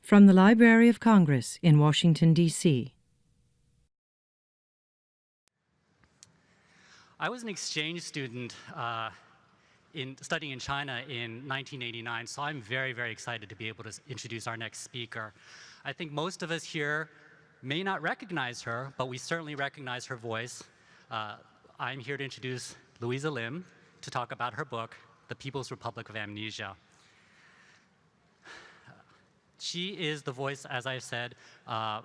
From the Library of Congress in Washington, D.C. I was an exchange student studying in China in 1989, so I'm very, very excited to be able to introduce our next speaker. I think most of us here may not recognize her, but we certainly recognize her voice. I'm here to introduce Louisa Lim to talk about her book, The People's Republic of Amnesia. She is the voice, as I said,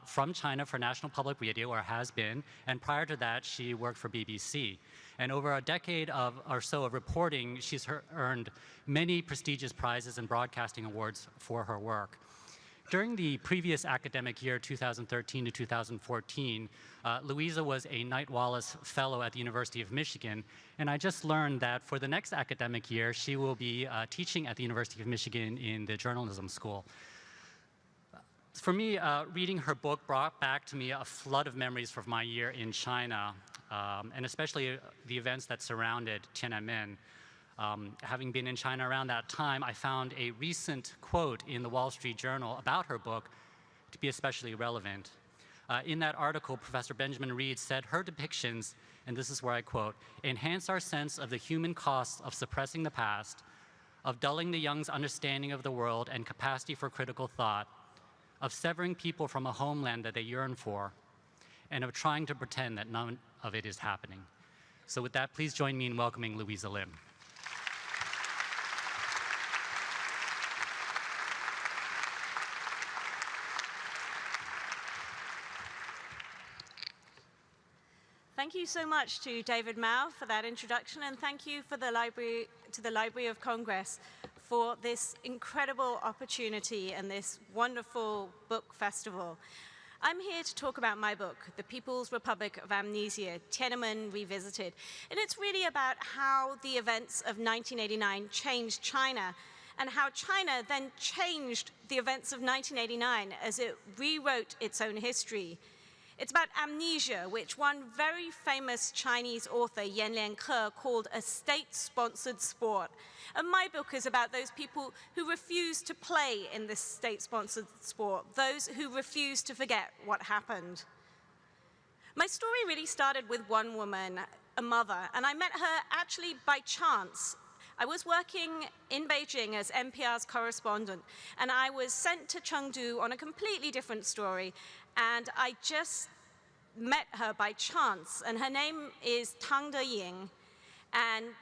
from China for National Public Radio, or has been, and prior to that, she worked for BBC. And over a decade or so of reporting, she's earned many prestigious prizes and broadcasting awards for her work. During the previous academic year, 2013 to 2014, Louisa was a Knight Wallace Fellow at the University of Michigan, and I just learned that for the next academic year, she will be teaching at the University of Michigan in the journalism school. For me, reading her book brought back to me a flood of memories from my year in China, and especially the events that surrounded Tiananmen. Having been in China around that time, I found a recent quote in the Wall Street Journal about her book to be especially relevant. In that article, Professor Benjamin Reed said her depictions, and this is where I quote, "enhance our sense of the human costs of suppressing the past, of dulling the young's understanding of the world and capacity for critical thought, of severing people from a homeland that they yearn for, and of trying to pretend that none of it is happening." So with that, please join me in welcoming Louisa Lim. Thank you so much to David Mao for that introduction, and thank you for the Library of Congress for this incredible opportunity and this wonderful book festival. I'm here to talk about my book, The People's Republic of Amnesia, Tiananmen Revisited. And it's really about how the events of 1989 changed China, and how China then changed the events of 1989 as it rewrote its own history. It's about amnesia, which one very famous Chinese author, Yan Lianke, called a state-sponsored sport. And my book is about those people who refuse to play in this state-sponsored sport, those who refuse to forget what happened. My story really started with one woman, a mother, and I met her actually by chance. I was working in Beijing as NPR's correspondent, and I was sent to Chengdu on a completely different story, and I just met her by chance, and her name is Tang Deying, and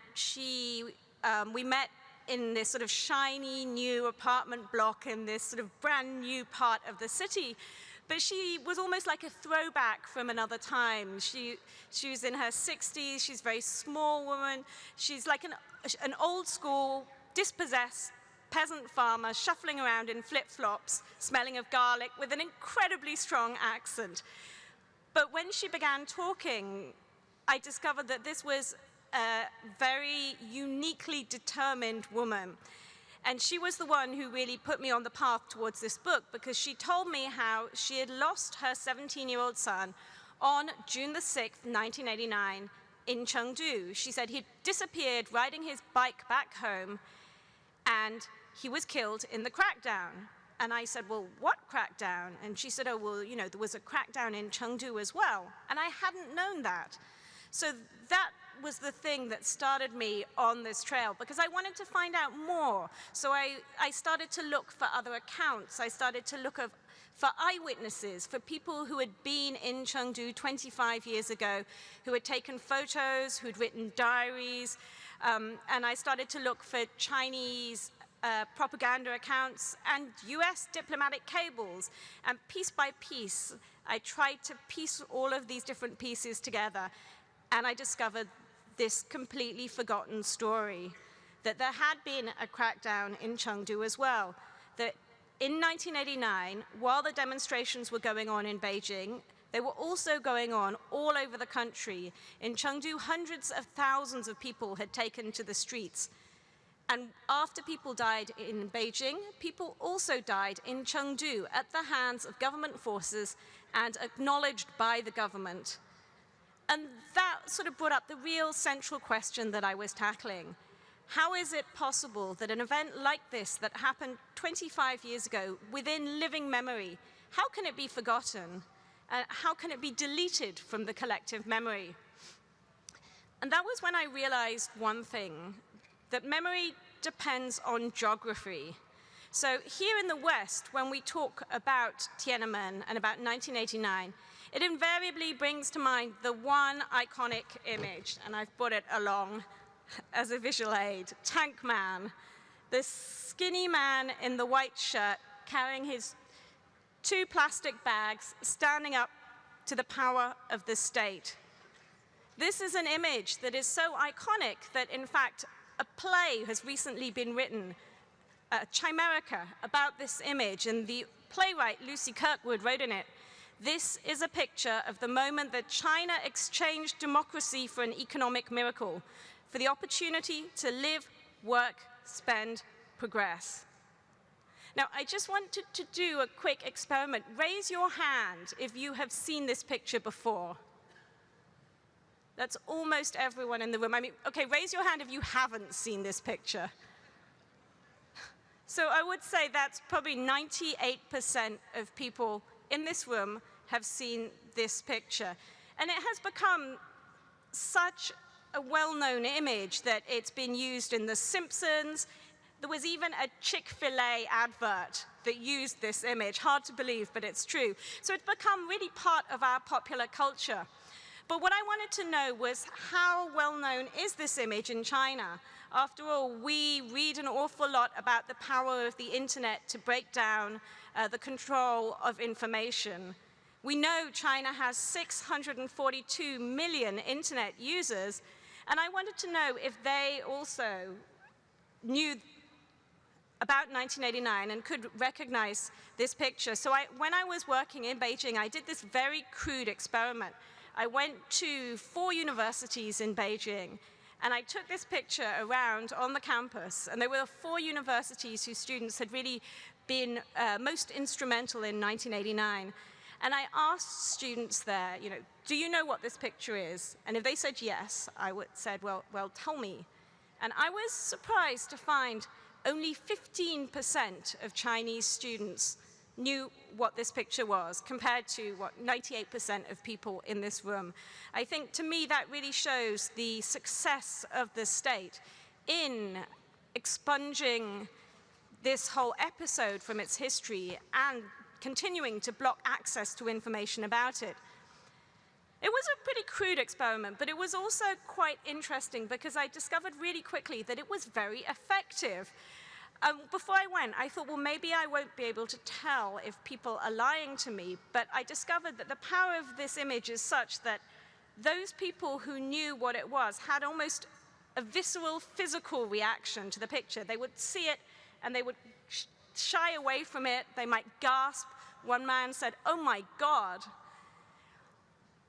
we met in this sort of shiny new apartment block in this sort of brand new part of the city. But she was almost like a throwback from another time. She was in her 60s, she's a very small woman. She's like an old school, dispossessed peasant farmer shuffling around in flip-flops, smelling of garlic with an incredibly strong accent. But when she began talking, I discovered that this was a very uniquely determined woman. And she was the one who really put me on the path towards this book, because she told me how she had lost her 17-year-old son on June the 6th, 1989, in Chengdu. She said he'd disappeared riding his bike back home, and he was killed in the crackdown. And I said, well, what crackdown? And she said, oh, well, you know, there was a crackdown in Chengdu as well. And I hadn't known that. So that was the thing that started me on this trail, because I wanted to find out more. So I started to look for other accounts. I started to look for eyewitnesses, for people who had been in Chengdu 25 years ago, who had taken photos, who'd written diaries. And I started to look for Chinese propaganda accounts and US diplomatic cables. And piece by piece, I tried to piece all of these different pieces together. And I discovered this completely forgotten story, that there had been a crackdown in Chengdu as well. That in 1989, while the demonstrations were going on in Beijing, they were also going on all over the country. In Chengdu, hundreds of thousands of people had taken to the streets. And after people died in Beijing, people also died in Chengdu at the hands of government forces and acknowledged by the government. And that sort of brought up the real central question that I was tackling. How is it possible that an event like this that happened 25 years ago within living memory, how can it be forgotten? How can it be deleted from the collective memory? And that was when I realized one thing, that memory depends on geography. So here in the West, when we talk about Tiananmen and about 1989, it invariably brings to mind the one iconic image, and I've brought it along as a visual aid, Tank Man, this skinny man in the white shirt carrying his 2 plastic bags, standing up to the power of the state. This is an image that is so iconic that, in fact, a play has recently been written, Chimerica, about this image, and the playwright Lucy Kirkwood wrote in it, "This is a picture of the moment that China exchanged democracy for an economic miracle, for the opportunity to live, work, spend, progress." Now, I just wanted to do a quick experiment. Raise your hand if you have seen this picture before. That's almost everyone in the room. I mean, okay, raise your hand if you haven't seen this picture. So I would say that's probably 98% of people in this room have seen this picture. And it has become such a well-known image that it's been used in The Simpsons. There was even a Chick-fil-A advert that used this image. Hard to believe, but it's true. So it's become really part of our popular culture. But what I wanted to know was, how well-known is this image in China? After all, we read an awful lot about the power of the internet to break down the control of information. We know China has 642 million internet users, and I wanted to know if they also knew about 1989 and could recognize this picture. So when I was working in Beijing, I did this very crude experiment. I went to 4 universities in Beijing, and I took this picture around on the campus, and there were 4 universities whose students had really been most instrumental in 1989. And I asked students there, do you know what this picture is? And if they said yes, I said, well, tell me. And I was surprised to find only 15% of Chinese students knew what this picture was, compared to, 98% of people in this room. I think, to me, that really shows the success of the state in expunging this whole episode from its history and continuing to block access to information about it. It was a pretty crude experiment, but it was also quite interesting because I discovered really quickly that it was very effective. Before I went, I thought, well, maybe I won't be able to tell if people are lying to me, but I discovered that the power of this image is such that those people who knew what it was had almost a visceral, physical reaction to the picture. They would see it and they would shy away from it. They might gasp. One man said, "Oh my God."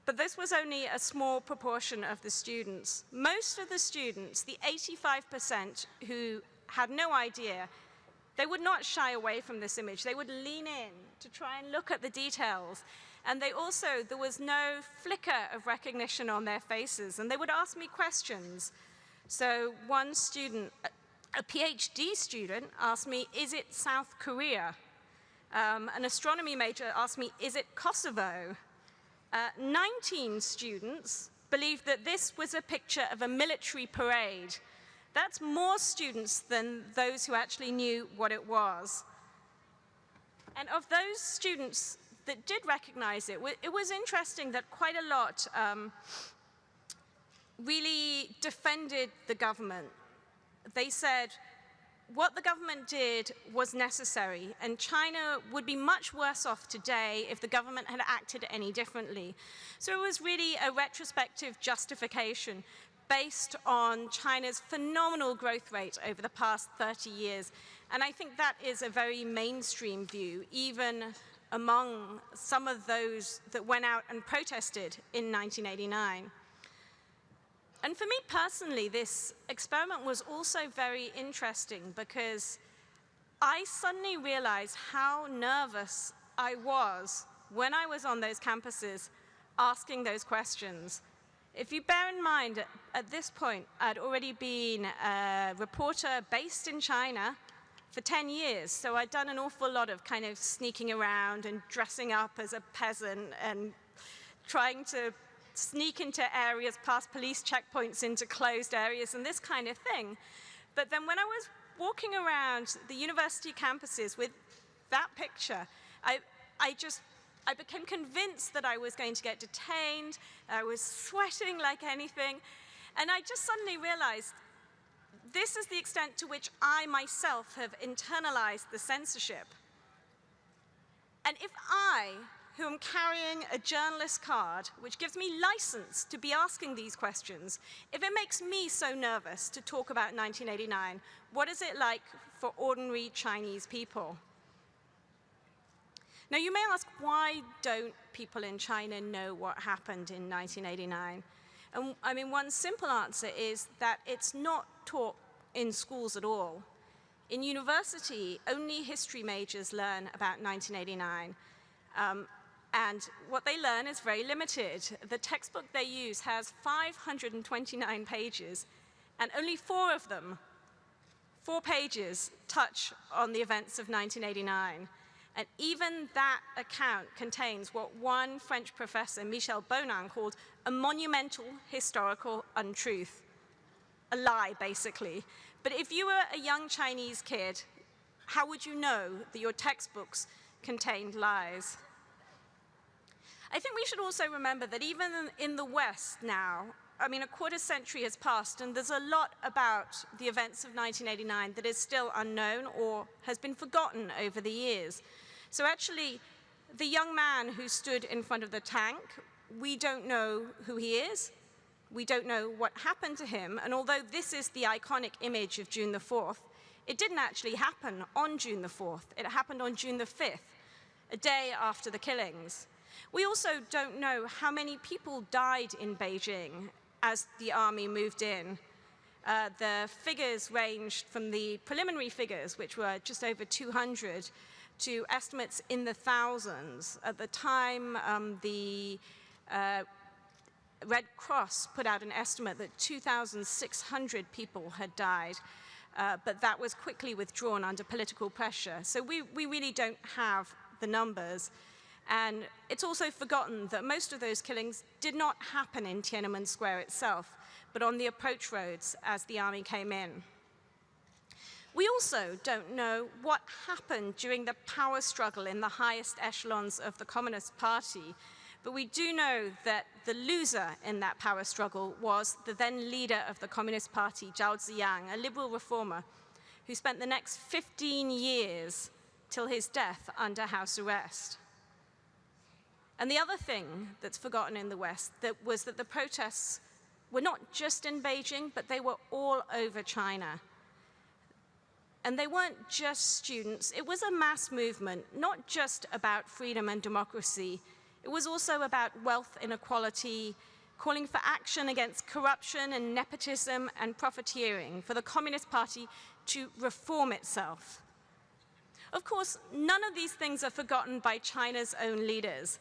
But this was only a small proportion of the students. Most of the students, the 85% who had no idea, they would not shy away from this image. They would lean in to try and look at the details. And there was no flicker of recognition on their faces. And they would ask me questions. So one student, a PhD student, asked me, "Is it South Korea?" An astronomy major asked me, "Is it Kosovo?" 19 students believed that this was a picture of a military parade. That's more students than those who actually knew what it was. And of those students that did recognize it, it was interesting that quite a lot really defended the government. They said what the government did was necessary, and China would be much worse off today if the government had acted any differently. So it was really a retrospective justification based on China's phenomenal growth rate over the past 30 years. And I think that is a very mainstream view, even among some of those that went out and protested in 1989. And for me personally, this experiment was also very interesting because I suddenly realized how nervous I was when I was on those campuses asking those questions. If you bear in mind, at this point, I'd already been a reporter based in China for 10 years, so I'd done an awful lot of kind of sneaking around and dressing up as a peasant and trying to sneak into areas past police checkpoints into closed areas and this kind of thing. But then when I was walking around the university campuses with that picture, I became convinced that I was going to get detained. I was sweating like anything. And I just suddenly realized this is the extent to which I myself have internalized the censorship. And if I, who am carrying a journalist card, which gives me license to be asking these questions, if it makes me so nervous to talk about 1989, what is it like for ordinary Chinese people? Now, you may ask, why don't people in China know what happened in 1989? And I mean, one simple answer is that it's not taught in schools at all. In university, only history majors learn about 1989. And what they learn is very limited. The textbook they use has 529 pages, and only 4 of them, 4 pages, touch on the events of 1989. And even that account contains what one French professor, Michel Bonin, called a monumental historical untruth. A lie, basically. But if you were a young Chinese kid, how would you know that your textbooks contained lies? I think we should also remember that even in the West now, I mean, a quarter century has passed, and there's a lot about the events of 1989 that is still unknown or has been forgotten over the years. So actually, the young man who stood in front of the tank, we don't know who he is. We don't know what happened to him. And although this is the iconic image of June the 4th, it didn't actually happen on June the 4th. It happened on June the 5th, a day after the killings. We also don't know how many people died in Beijing as the army moved in. The figures ranged from the preliminary figures, which were just over 200, to estimates in the thousands. At the time, the Red Cross put out an estimate that 2,600 people had died, but that was quickly withdrawn under political pressure. So we really don't have the numbers. And it's also forgotten that most of those killings did not happen in Tiananmen Square itself, but on the approach roads as the army came in. We also don't know what happened during the power struggle in the highest echelons of the Communist Party, but we do know that the loser in that power struggle was the then leader of the Communist Party, Zhao Ziyang, a liberal reformer, who spent the next 15 years till his death under house arrest. And the other thing that's forgotten in the West was that the protests were not just in Beijing, but they were all over China. And they weren't just students. It was a mass movement, not just about freedom and democracy. It was also about wealth inequality, calling for action against corruption and nepotism and profiteering, for the Communist Party to reform itself. Of course, none of these things are forgotten by China's own leaders.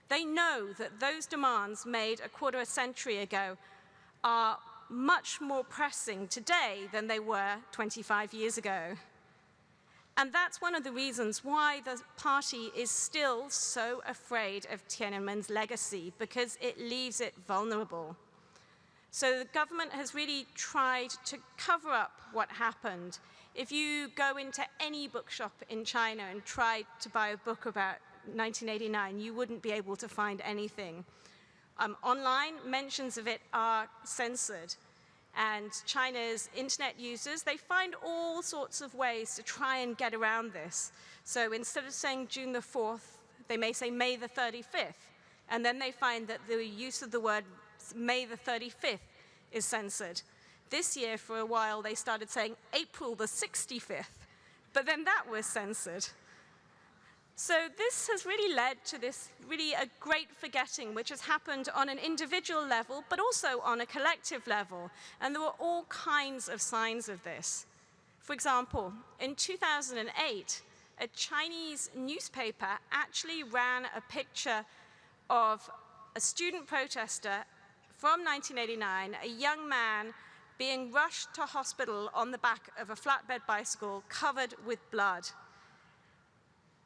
They know that those demands made a quarter of a century ago are much more pressing today than they were 25 years ago. And that's one of the reasons why the party is still so afraid of Tiananmen's legacy, because it leaves it vulnerable. So the government has really tried to cover up what happened. If you go into any bookshop in China and try to buy a book about 1989, you wouldn't be able to find anything. Online, mentions of it are censored. And China's internet users, they find all sorts of ways to try and get around this. So instead of saying June the 4th, they may say May the 35th. And then they find that the use of the word May the 35th is censored. This year, for a while, they started saying April the 65th. But then that was censored. So this has really led to this really a great forgetting, which has happened on an individual level, but also on a collective level. And there were all kinds of signs of this. For example, in 2008, a Chinese newspaper actually ran a picture of a student protester from 1989, a young man being rushed to hospital on the back of a flatbed bicycle covered with blood.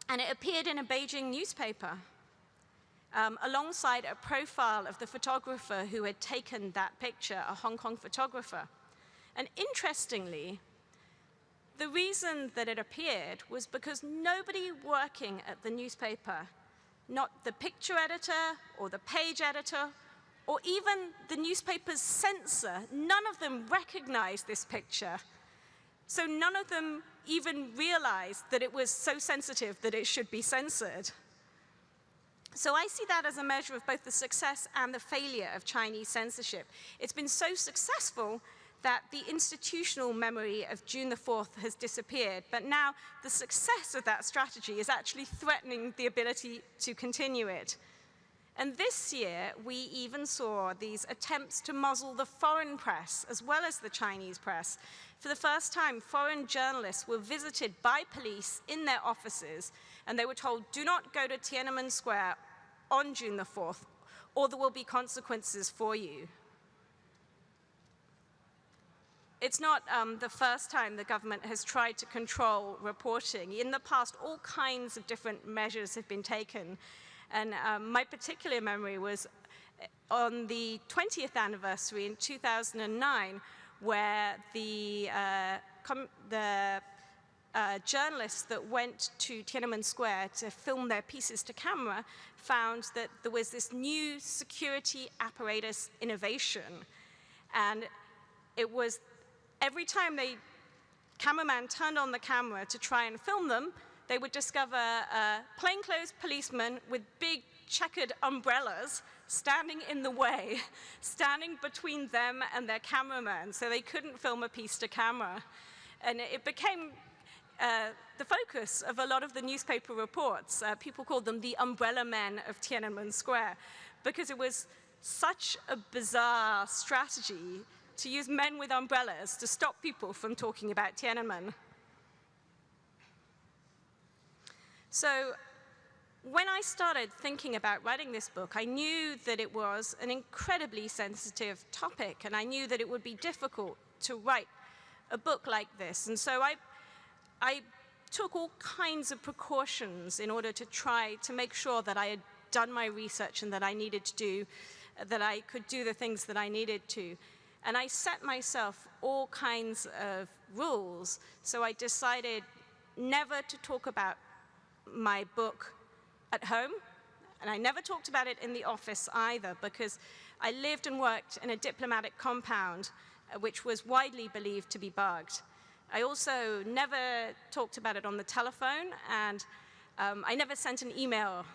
And it appeared in a Beijing newspaper, alongside a profile of the photographer who had taken that picture, a Hong Kong photographer. And interestingly, the reason that it appeared was because nobody working at the newspaper, not the picture editor or the page editor, or even the newspaper's censor, none of them recognized this picture. So none of them even realized that it was so sensitive that it should be censored. So I see that as a measure of both the success and the failure of Chinese censorship. It's been so successful that the institutional memory of June the 4th has disappeared, but now the success of that strategy is actually threatening the ability to continue it. And this year, we even saw these attempts to muzzle the foreign press as well as the Chinese press. For the first time, foreign journalists were visited by police in their offices, and they were told, do not go to Tiananmen Square on June the 4th, or there will be consequences for you. It's not the first time the government has tried to control reporting. In the past, all kinds of different measures have been taken. And my particular memory was on the 20th anniversary in 2009, where the journalists that went to Tiananmen Square to film their pieces to camera found that there was this new security apparatus innovation. And it was every time the cameraman turned on the camera to try and film them, they would discover plainclothes policemen with big checkered umbrellas standing in the way, standing between them and their cameraman, so they couldn't film a piece to camera. And it became the focus of a lot of the newspaper reports. People called them the umbrella men of Tiananmen Square, because it was such a bizarre strategy to use men with umbrellas to stop people from talking about Tiananmen. So when I started thinking about writing this book, I knew that it was an incredibly sensitive topic, and I knew that it would be difficult to write a book like this. And so I took all kinds of precautions in order to try to make sure that I had done my research and that I could do the things that I needed to. And I set myself all kinds of rules. So I decided never to talk about my book at home, and I never talked about it in the office either, because I lived and worked in a diplomatic compound which was widely believed to be bugged. I also never talked about it on the telephone, and I never sent an email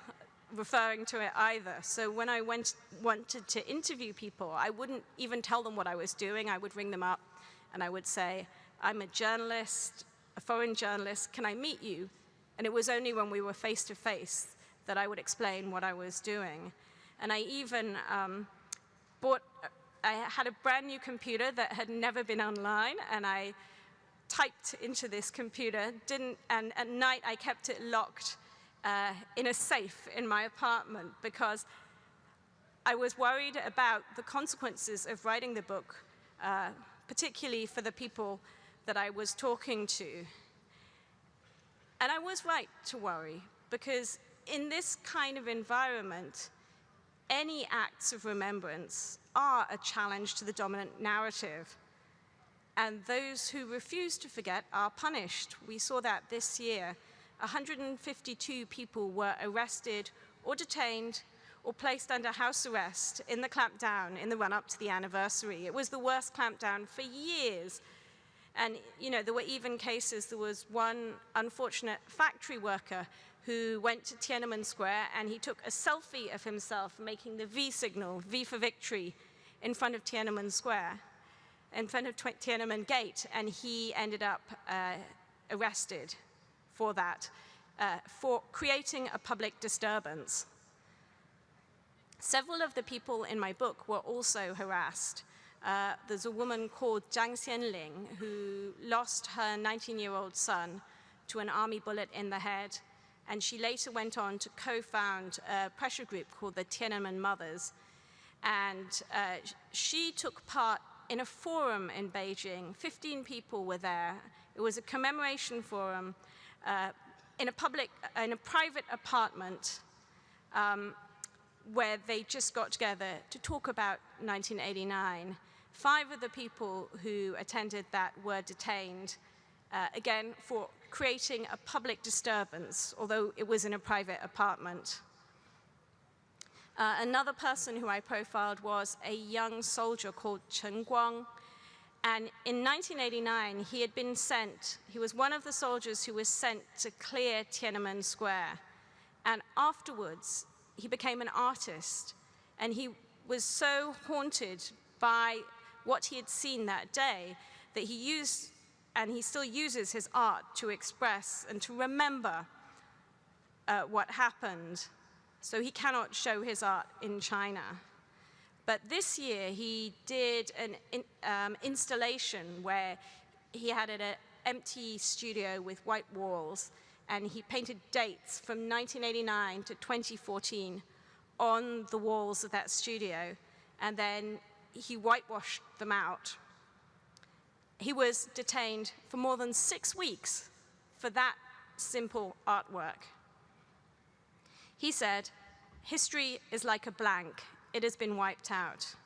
referring to it either. So when I wanted to interview people, I wouldn't even tell them what I was doing. I would ring them up and I would say, I'm a journalist, a foreign journalist, can I meet you? And it was only when we were face to face that I would explain what I was doing. And I even I had a brand new computer that had never been online, and I typed into this computer, and at night I kept it locked in a safe in my apartment, because I was worried about the consequences of writing the book, particularly for the people that I was talking to. And I was right to worry, because in this kind of environment, any acts of remembrance are a challenge to the dominant narrative. And those who refuse to forget are punished. We saw that this year. 152 people were arrested or detained or placed under house arrest in the clampdown in the run-up to the anniversary. It was the worst clampdown for years. And there were even cases. There was one unfortunate factory worker who went to Tiananmen Square, and he took a selfie of himself making the V signal, V for victory, in front of Tiananmen Square, in front of Tiananmen Gate, and he ended up arrested for that, for creating a public disturbance. Several of the people in my book were also harassed. There's a woman called Zhang Xianling who lost her 19-year-old son to an army bullet in the head, and she later went on to co-found a pressure group called the Tiananmen Mothers. And she took part in a forum in Beijing. 15 people were there. It was a commemoration forum in a private apartment where they just got together to talk about 1989. 5 of the people who attended that were detained, again, for creating a public disturbance, although it was in a private apartment. Another person who I profiled was a young soldier called Chen Guang. And in 1989, he was one of the soldiers who was sent to clear Tiananmen Square. And afterwards, he became an artist. And he was so haunted by what he had seen that day that he used, and he still uses his art to express and to remember what happened. So he cannot show his art in China. But this year, he did an installation where he had an empty studio with white walls, and he painted dates from 1989 to 2014 on the walls of that studio, and then he whitewashed them out. He was detained for more than 6 weeks for that simple artwork. He said, "History is like a blank. It has been wiped out."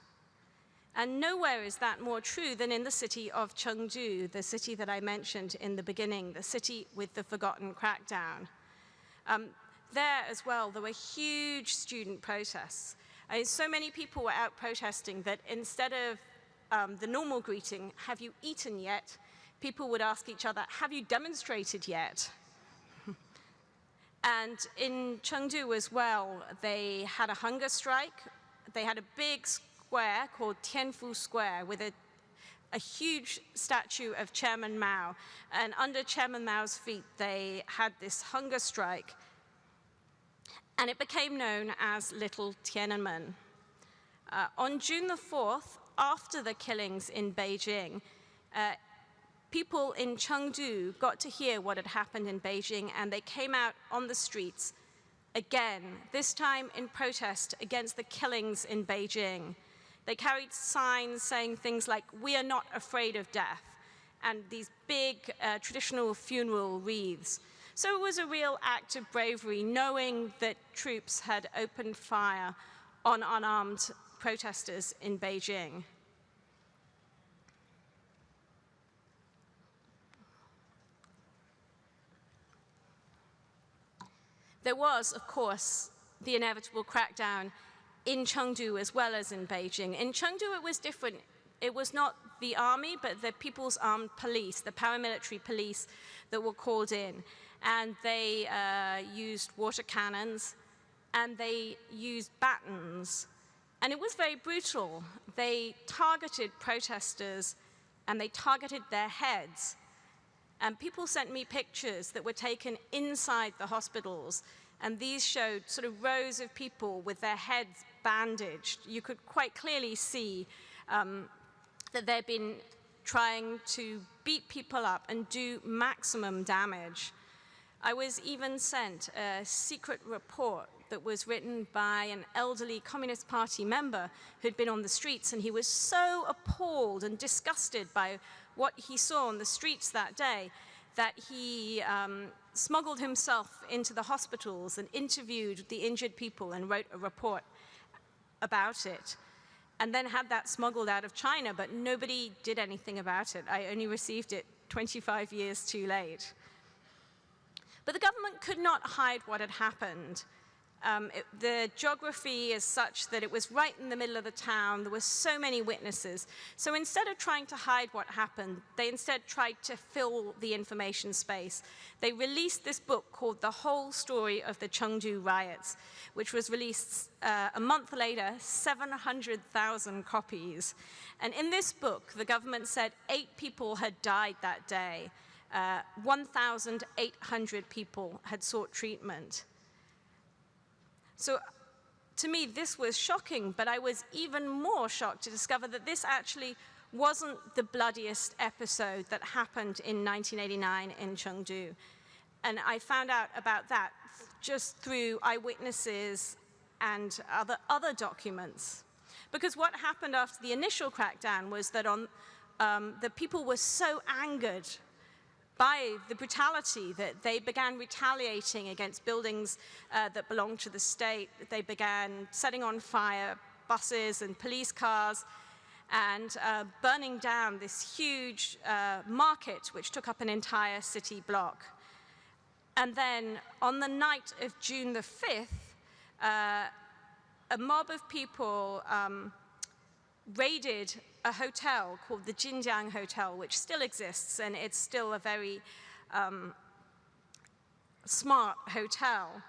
And nowhere is that more true than in the city of Chengdu, the city that I mentioned in the beginning, the city with the forgotten crackdown. There as well, there were huge student protests. So many people were out protesting that instead of the normal greeting, "Have you eaten yet?" people would ask each other, "Have you demonstrated yet?" And in Chengdu as well, they had a hunger strike. They had a big square called Tianfu Square with a huge statue of Chairman Mao. And under Chairman Mao's feet, they had this hunger strike. And it became known as Little Tiananmen. On June the 4th, after the killings in Beijing, people in Chengdu got to hear what had happened in Beijing, and they came out on the streets again, this time in protest against the killings in Beijing. They carried signs saying things like, "We are not afraid of death," and these big traditional funeral wreaths. So it was a real act of bravery, knowing that troops had opened fire on unarmed protesters in Beijing. There was, of course, the inevitable crackdown in Chengdu as well as in Beijing. In Chengdu, it was different. It was not the army, but the People's Armed Police, the paramilitary police that were called in. And they used water cannons, and they used batons. And it was very brutal. They targeted protesters, and they targeted their heads. And people sent me pictures that were taken inside the hospitals, and these showed sort of rows of people with their heads bandaged. You could quite clearly see that they'd been trying to beat people up and do maximum damage. I was even sent a secret report that was written by an elderly Communist Party member who'd been on the streets, and he was so appalled and disgusted by what he saw on the streets that day that he smuggled himself into the hospitals and interviewed the injured people and wrote a report about it, and then had that smuggled out of China, but nobody did anything about it. I only received it 25 years too late. But the government could not hide what had happened. The geography is such that it was right in the middle of the town. There were so many witnesses. So instead of trying to hide what happened, they instead tried to fill the information space. They released this book called The Whole Story of the Chengdu Riots, which was released a month later, 700,000 copies. And in this book, the government said 8 people had died that day. 1,800 people had sought treatment. So to me, this was shocking, but I was even more shocked to discover that this actually wasn't the bloodiest episode that happened in 1989 in Chengdu. And I found out about that just through eyewitnesses and other documents. Because what happened after the initial crackdown was that the people were so angered by the brutality that they began retaliating against buildings that belonged to the state. They began setting on fire buses and police cars and burning down this huge market which took up an entire city block. And then on the night of June the 5th, a mob of people raided a hotel called the Jinjiang Hotel, which still exists, and it's still a very smart hotel.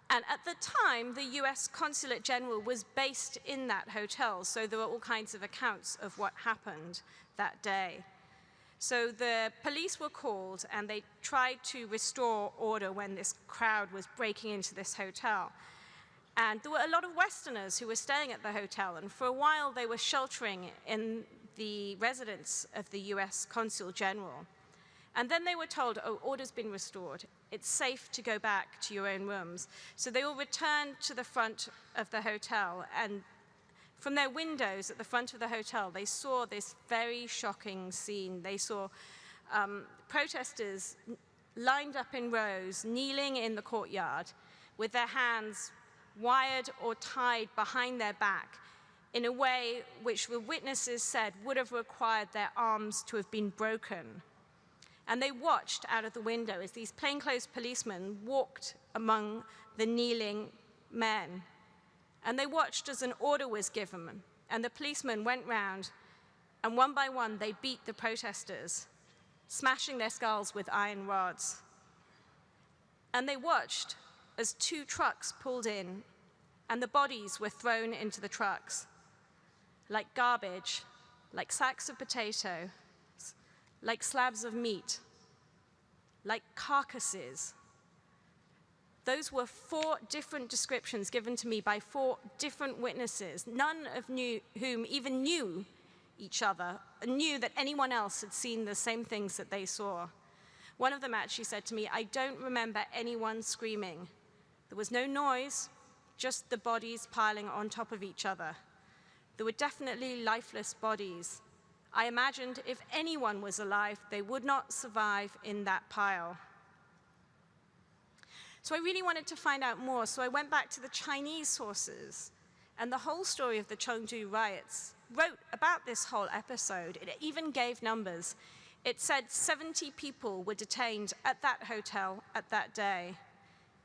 And at the time, the US Consulate General was based in that hotel, so there were all kinds of accounts of what happened that day. So the police were called, and they tried to restore order when this crowd was breaking into this hotel. And there were a lot of Westerners who were staying at the hotel, and for a while they were sheltering in the residence of the US Consul General. And then they were told, oh, order's been restored. It's safe to go back to your own rooms. So they all returned to the front of the hotel, and from their windows at the front of the hotel, they saw this very shocking scene. They saw protesters lined up in rows, kneeling in the courtyard with their hands wired or tied behind their back in a way which the witnesses said would have required their arms to have been broken. And they watched out of the window as these plainclothes policemen walked among the kneeling men. And they watched as an order was given, and the policemen went round, and one by one they beat the protesters, smashing their skulls with iron rods. And they watched as 2 trucks pulled in, and the bodies were thrown into the trucks, like garbage, like sacks of potato, like slabs of meat, like carcasses. Those were 4 different descriptions given to me by 4 different witnesses, none of whom even knew each other, and knew that anyone else had seen the same things that they saw. One of them actually said to me, I don't remember anyone screaming. There was no noise, just the bodies piling on top of each other. There were definitely lifeless bodies. I imagined if anyone was alive, they would not survive in that pile. So I really wanted to find out more, so I went back to the Chinese sources, and the whole story of the Chengdu riots wrote about this whole episode. It even gave numbers. It said 70 people were detained at that hotel at that day.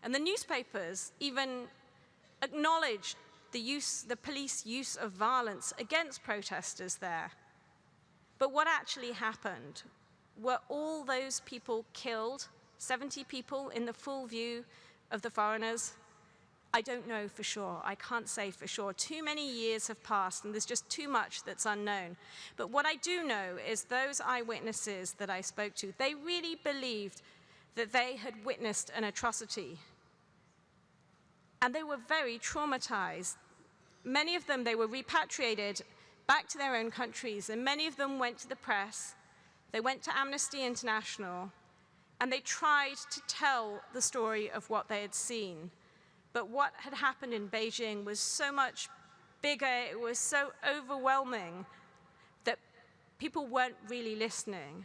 And the newspapers even acknowledged the police use of violence against protesters there. But what actually happened? Were all those people killed? 70 people in the full view of the foreigners? I don't know for sure. I can't say for sure. Too many years have passed, and there's just too much that's unknown. But what I do know is those eyewitnesses that I spoke to, they really believed that they had witnessed an atrocity. And they were very traumatized. Many of them, they were repatriated back to their own countries, and many of them went to the press. They went to Amnesty International, and they tried to tell the story of what they had seen. But what had happened in Beijing was so much bigger, it was so overwhelming that people weren't really listening.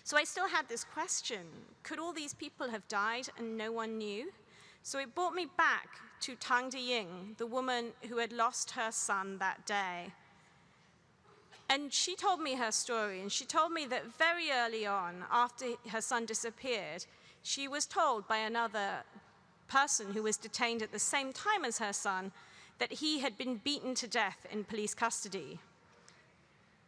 So I still had this question, could all these people have died and no one knew? So it brought me back to Tang Diying, the woman who had lost her son that day. And she told me her story, and she told me that very early on, after her son disappeared, she was told by another person who was detained at the same time as her son that he had been beaten to death in police custody.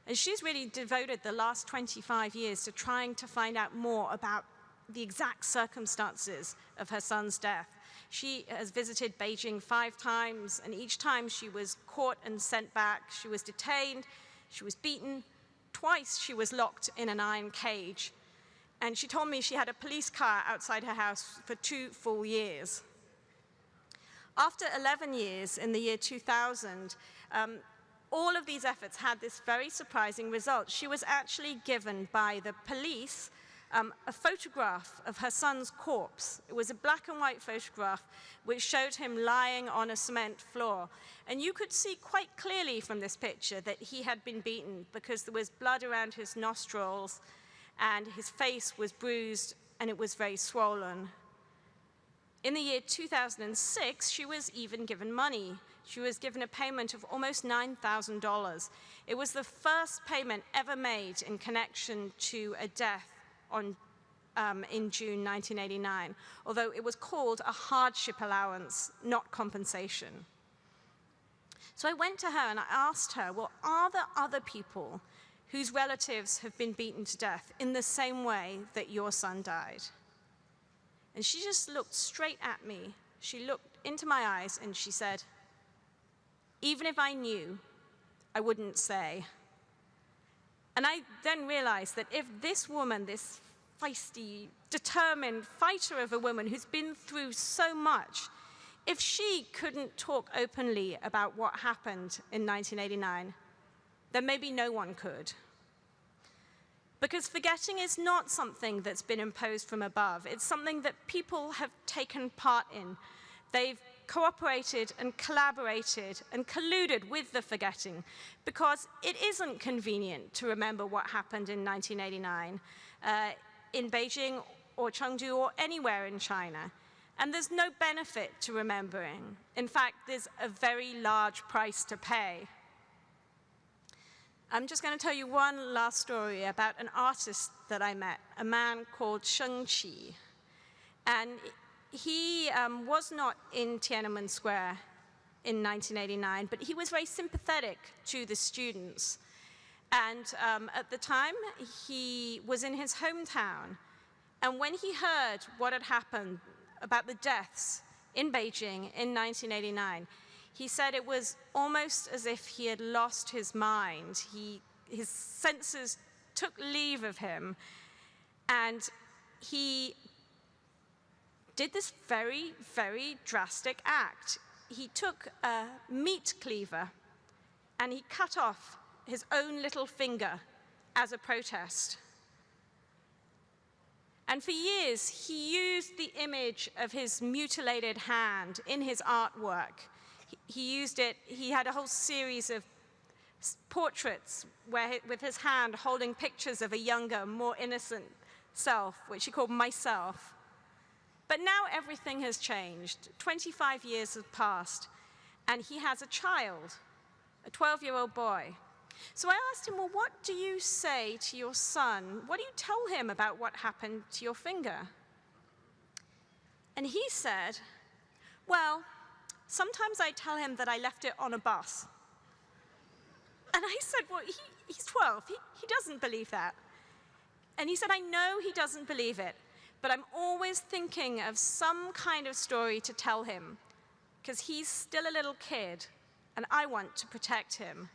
And she's really devoted the last 25 years to trying to find out more about the exact circumstances of her son's death. She has visited Beijing 5 times, and each time she was caught and sent back. She was detained, she was beaten. Twice she was locked in an iron cage. And she told me she had a police car outside her house for 2 full years. After 11 years, in the year 2000, all of these efforts had this very surprising result. She was actually given by the police a photograph of her son's corpse. It was a black and white photograph which showed him lying on a cement floor. And you could see quite clearly from this picture that he had been beaten because there was blood around his nostrils and his face was bruised and it was very swollen. In the year 2006, she was even given money. She was given a payment of almost $9,000. It was the first payment ever made in connection to a death in June 1989, although it was called a hardship allowance, not compensation. So I went to her and I asked her, well, are there other people whose relatives have been beaten to death in the same way that your son died? And she just looked straight at me. She looked into my eyes and she said, even if I knew, I wouldn't say. And I then realized that if this woman, this feisty, determined fighter of a woman who's been through so much, if she couldn't talk openly about what happened in 1989, then maybe no one could. Because forgetting is not something that's been imposed from above. It's something that people have taken part in. They've cooperated and collaborated and colluded with the forgetting because it isn't convenient to remember what happened in 1989 in Beijing or Chengdu or anywhere in China. And there's no benefit to remembering. In fact, there's a very large price to pay. I'm just going to tell you one last story about an artist that I met, a man called Sheng Qi. And he was not in Tiananmen Square in 1989, but he was very sympathetic to the students. And at the time, he was in his hometown. And when he heard what had happened about the deaths in Beijing in 1989, he said it was almost as if he had lost his mind. His senses took leave of him, and he did this very, very drastic act. He took a meat cleaver and he cut off his own little finger as a protest. And for years, he used the image of his mutilated hand in his artwork. He used it, he had a whole series of portraits where, with his hand holding pictures of a younger, more innocent self, which he called myself. But now everything has changed. 25 years have passed, and he has a child, a 12-year-old boy. So I asked him, well, what do you say to your son? What do you tell him about what happened to your finger? And he said, well, sometimes I tell him that I left it on a bus. And I said, well, he's 12. He doesn't believe that. And he said, I know he doesn't believe it, but I'm always thinking of some kind of story to tell him, because he's still a little kid, and I want to protect him.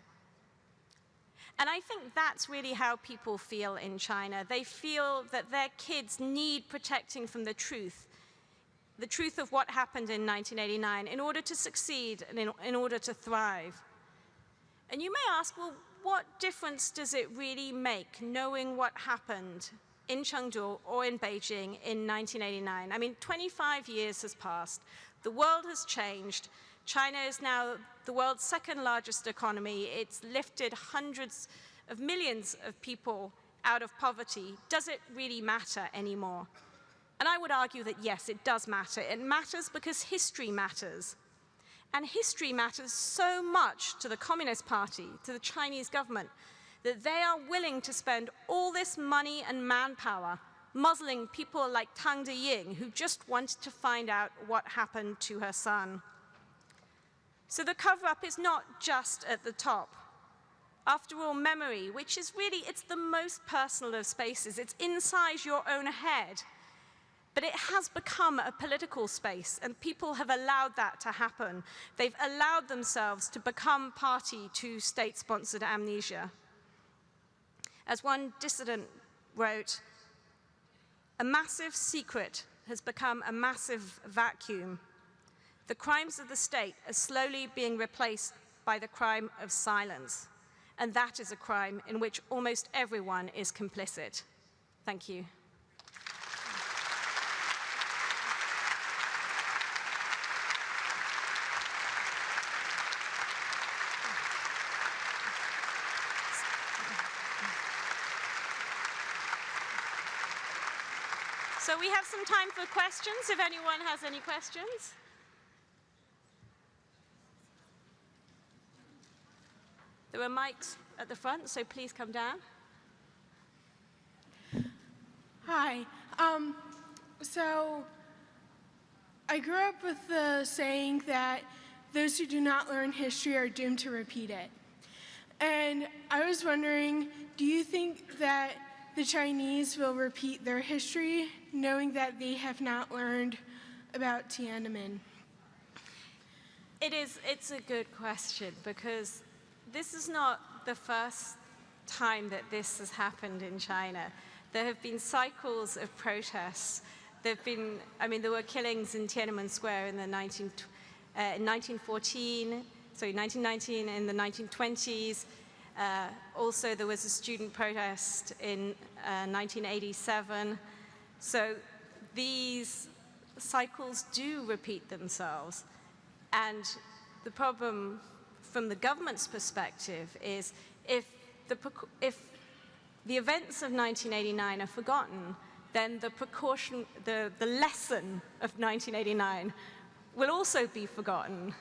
And I think that's really how people feel in China. They feel that their kids need protecting from the truth of what happened in 1989 in order to succeed and in order to thrive. And you may ask, well, what difference does it really make knowing what happened in Chengdu or in Beijing in 1989? I mean, 25 years has passed. The world has changed. China is now the world's second largest economy. It's lifted hundreds of millions of people out of poverty. Does it really matter anymore? And I would argue that yes, it does matter. It matters because history matters. And history matters so much to the Communist Party, to the Chinese government, that they are willing to spend all this money and manpower muzzling people like Tang Deying, who just wanted to find out what happened to her son. So the cover-up is not just at the top. After all, memory, which is really, it's the most personal of spaces. It's inside your own head. But it has become a political space, and people have allowed that to happen. They've allowed themselves to become party to state-sponsored amnesia. As one dissident wrote, a massive secret has become a massive vacuum. The crimes of the state are slowly being replaced by the crime of silence. And that is a crime in which almost everyone is complicit. Thank you. So we have some time for questions, if anyone has any questions. There are mics at the front, so please come down. Hi. So I grew up with the saying that those who do not learn history are doomed to repeat it. And I was wondering, do you think that the Chinese will repeat their history, knowing that they have not learned about Tiananmen? It's a good question, because this is not the first time that this has happened in China. There have been cycles of protests. There were killings in Tiananmen Square in the 1919, in the 1920s. Also, there was a student protest in 1987. So these cycles do repeat themselves. And the problem from the government's perspective is if the events of 1989 are forgotten, then the lesson of 1989 will also be forgotten.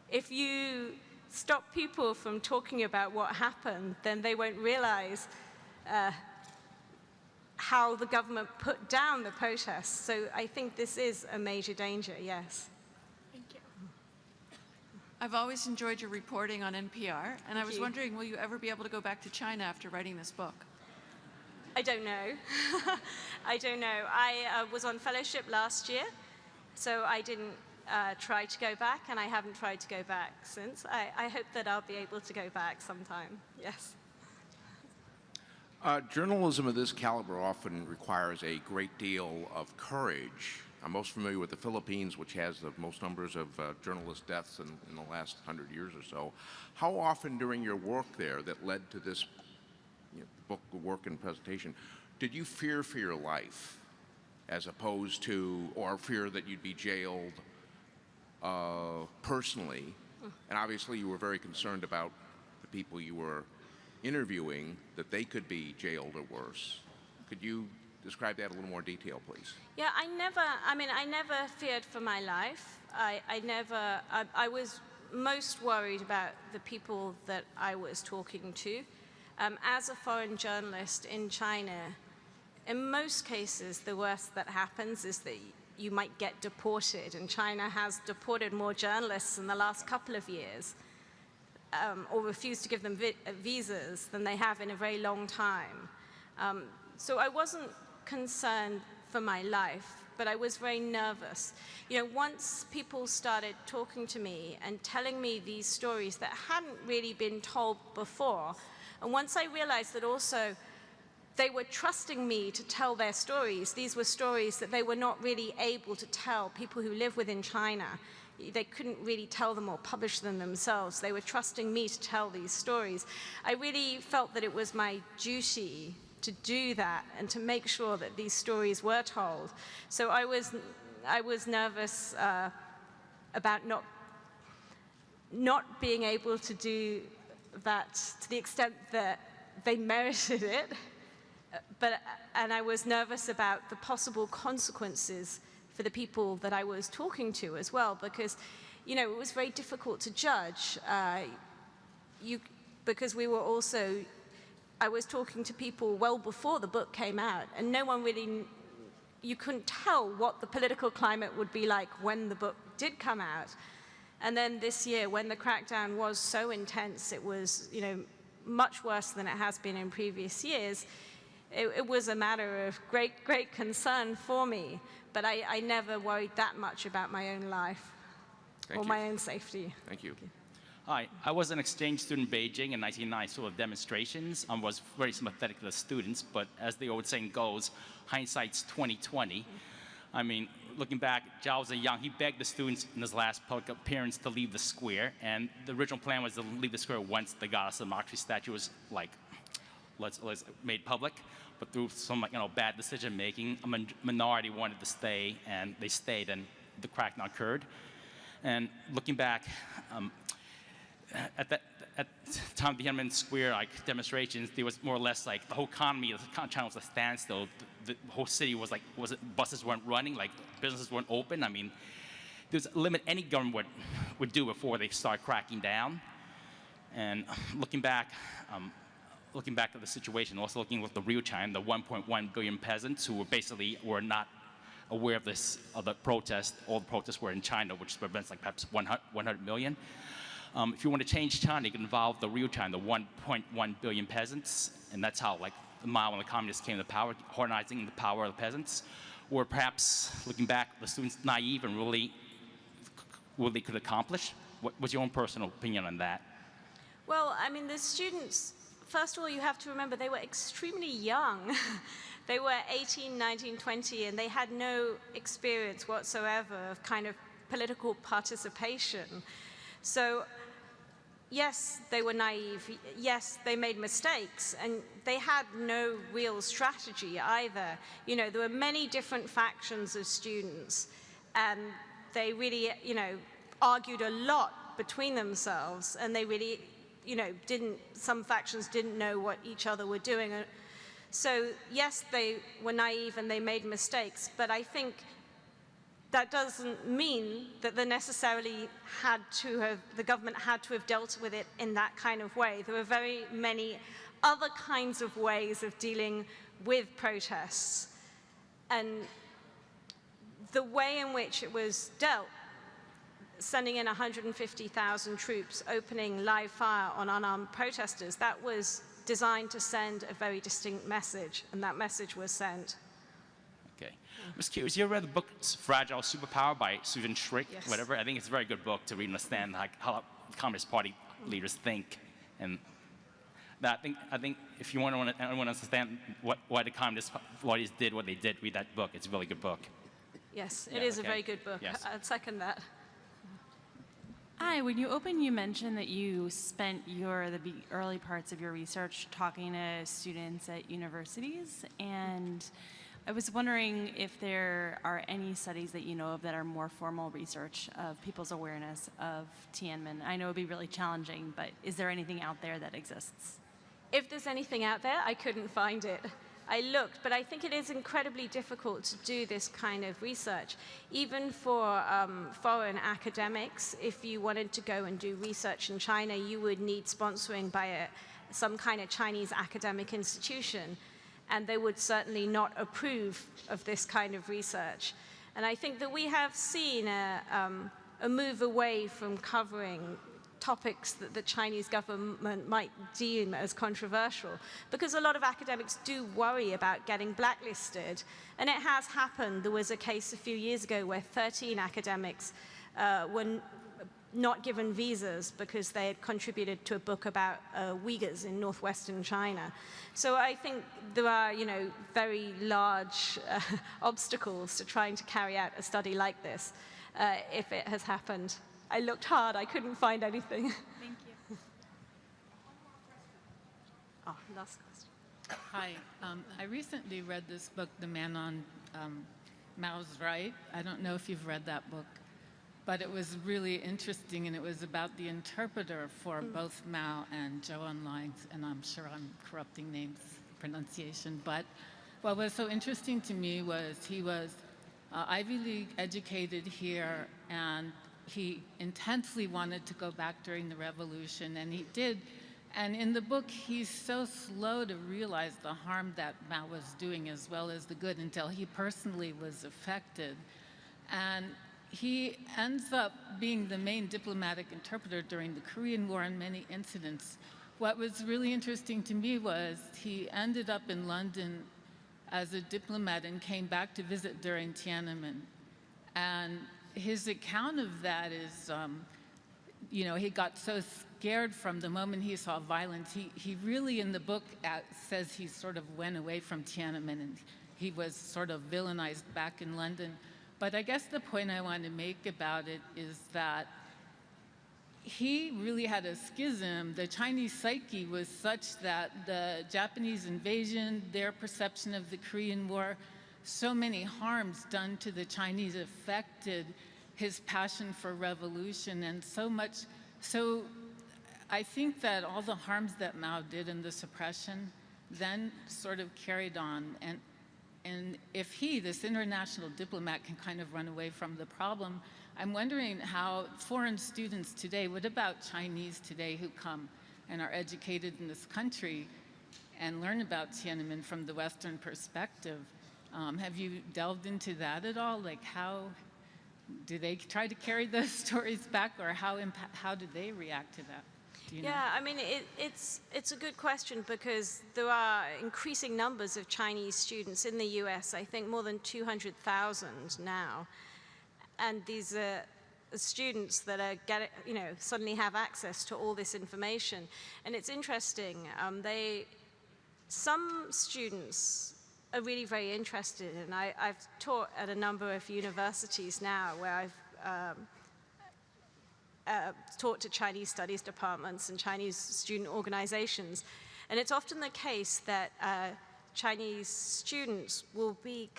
If you stop people from talking about what happened, then they won't realize how the government put down the protests. So I think this is a major danger, yes. Thank you. I've always enjoyed your reporting on NPR, and I was you. wondering, will you ever be able to go back to China after writing this book? I don't know. I don't know. I was on fellowship last year, so I didn't try to go back, and I haven't tried to go back since. I hope that I'll be able to go back sometime, yes. Journalism of this caliber often requires a great deal of courage. I'm most familiar with the Philippines, which has the most numbers of journalist deaths in the last 100 years or so. How often during your work there that led to this book, work, and presentation, did you fear for your life as opposed to, or fear that you'd be jailed personally? And obviously you were very concerned about the people you were interviewing, that they could be jailed or worse. Could you describe that in a little more detail, please? Yeah, I never feared for my life. I was most worried about the people that I was talking to. As a foreign journalist in China, in most cases, the worst that happens is that you might get deported, and China has deported more journalists in the last couple of years, or refused to give them visas than they have in a very long time. So I wasn't concerned for my life, but I was very nervous. Once people started talking to me and telling me these stories that hadn't really been told before, and once I realized that also they were trusting me to tell their stories, these were stories that they were not really able to tell people who live within China. They couldn't really tell them or publish them themselves. They were trusting me to tell these stories. I really felt that it was my duty to do that and to make sure that these stories were told. So I was nervous about not being able to do that to the extent that they merited it, and I was nervous about the possible consequences for the people that I was talking to as well, because it was very difficult to judge. Because I was talking to people well before the book came out, and no one really, you couldn't tell what the political climate would be like when the book did come out. And then this year, when the crackdown was so intense, it was much worse than it has been in previous years. It was a matter of great concern for me, but I never worried that much about my own life or my own safety. Thank you. Hi, I was an exchange student in Beijing in 1990, sort of demonstrations. I was very sympathetic to the students, but as the old saying goes, hindsight's 20/20. I mean, looking back, Zhao Ziyang, he begged the students in his last public appearance to leave the square, and the original plan was to leave the square once the goddess of democracy statue was let's made public. But through some bad decision making, a minority wanted to stay, and they stayed, and the crackdown occurred. And looking back, at the time of the Tiananmen Square demonstrations, there was more or less the whole economy of China was a standstill. the whole city was like, buses weren't running, like businesses weren't open. I mean, there's a limit any government would do before they start cracking down. And looking back at the situation, also looking at the real China, the 1.1 billion peasants who were not aware of the protest. All the protests were in China, which represents like perhaps 100 million. If you want to change China, you can involve the real China, the 1.1 billion peasants, and that's how like the Mao and the communists came to power, harnessing the power of the peasants. Or perhaps looking back, the students naive and really what they could accomplish. What's your own personal opinion on that? Well, I mean, the students, first of all, you have to remember they were extremely young. They were 18, 19, 20, and they had no experience whatsoever of kind of political participation. So, yes, they were naive. Yes, they made mistakes, and they had no real strategy either. You know, there were many different factions of students, and they really, you know, argued a lot between themselves, and they really, you know, some factions didn't know what each other were doing. So yes, they were naive and they made mistakes, but I think that doesn't mean that the government had to have dealt with it in that kind of way. There were very many other kinds of ways of dealing with protests. And the way in which it was dealt, sending in 150,000 troops, opening live fire on unarmed protesters, that was designed to send a very distinct message, and that message was sent. Okay. I was curious, you ever read the book Fragile Superpower by Susan Schrick, Yes. whatever? I think it's a very good book to read and understand how the Communist Party leaders think. And that, I think if you want to understand why the Communist parties did what they did, read that book. It's a really good book. Yes, Yeah, it is okay. a very good book. Yes. I'd second that. Hi, when you opened, you mentioned that you spent the early parts of your research talking to students at universities, and I was wondering if there are any studies that you know of that are more formal research of people's awareness of Tiananmen. I know it would be really challenging, but is there anything out there that exists? If there's anything out there, I couldn't find it. I looked, but I think it is incredibly difficult to do this kind of research. Even for foreign academics, if you wanted to go and do research in China, you would need sponsoring by some kind of Chinese academic institution, and they would certainly not approve of this kind of research. And I think that we have seen a move away from covering topics that the Chinese government might deem as controversial, because a lot of academics do worry about getting blacklisted. And it has happened. There was a case a few years ago where 13 academics were not given visas because they had contributed to a book about Uyghurs in northwestern China. So I think there are, you know, very large obstacles to trying to carry out a study like this if it has happened. I looked hard, I couldn't find anything. Thank you. Oh, last question. Hi, I recently read this book, The Man on Mao's Right. I don't know if you've read that book, but it was really interesting, and it was about the interpreter for both Mao and Zhou Enlai, and I'm sure I'm corrupting names, pronunciation, but what was so interesting to me was he was Ivy League educated here, and he intensely wanted to go back during the revolution, and he did. And in the book, he's so slow to realize the harm that Mao was doing as well as the good until he personally was affected. And he ends up being the main diplomatic interpreter during the Korean War in many incidents. What was really interesting to me was he ended up in London as a diplomat and came back to visit during Tiananmen. And his account of that is, you know, he got so scared from the moment he saw violence. He really, in the book, says he sort of went away from Tiananmen and he was sort of villainized back in London. But I guess the point I want to make about it is that he really had a schism. The Chinese psyche was such that the Japanese invasion, their perception of the Korean War, so many harms done to the Chinese affected his passion for revolution, and so I think that all the harms that Mao did in the suppression then sort of carried on. And And if he, this international diplomat, can kind of run away from the problem, I'm wondering how foreign students today, what about Chinese today who come and are educated in this country and learn about Tiananmen from the Western perspective? Have you delved into that at all? Like, how do they try to carry those stories back, or how do they react to that? Do you know? Yeah, I mean, it's a good question, because there are increasing numbers of Chinese students in the US, I think more than 200,000 now. And these are students that are suddenly have access to all this information. And it's interesting, some students are really very interested, and I've taught at a number of universities now where I've taught to Chinese studies departments and Chinese student organizations. And it's often the case that Chinese students will be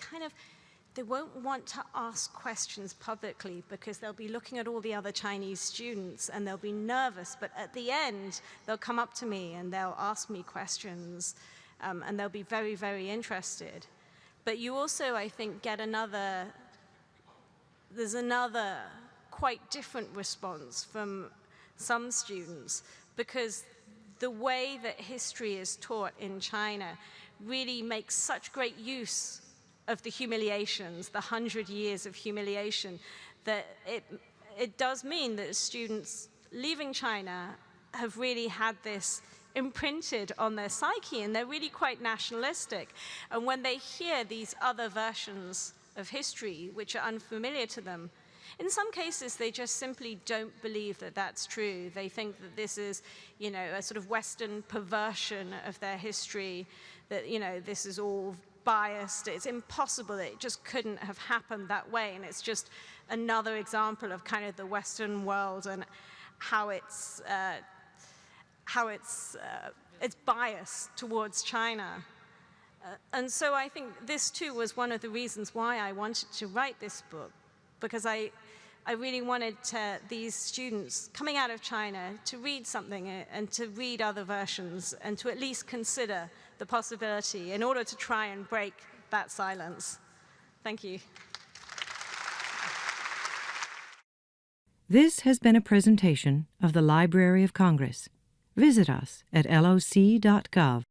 they won't want to ask questions publicly because they'll be looking at all the other Chinese students and they'll be nervous, but at the end, they'll come up to me and they'll ask me questions, and they'll be very, very interested. But you also, I think, get there's another quite different response from some students, because the way that history is taught in China really makes such great use of the humiliations, the 100 years of humiliation, that it does mean that students leaving China have really had this imprinted on their psyche, and they're really quite nationalistic. And when they hear these other versions of history, which are unfamiliar to them, in some cases, they just simply don't believe that that's true. They think that this is, a sort of Western perversion of their history, that, this is all biased. It's impossible. It just couldn't have happened that way. And it's just another example of kind of the Western world and how it's biased towards China. And so I think this, too, was one of the reasons why I wanted to write this book, because I really wanted these students coming out of China to read something and to read other versions and to at least consider the possibility in order to try and break that silence. Thank you. This has been a presentation of the Library of Congress. Visit us at loc.gov.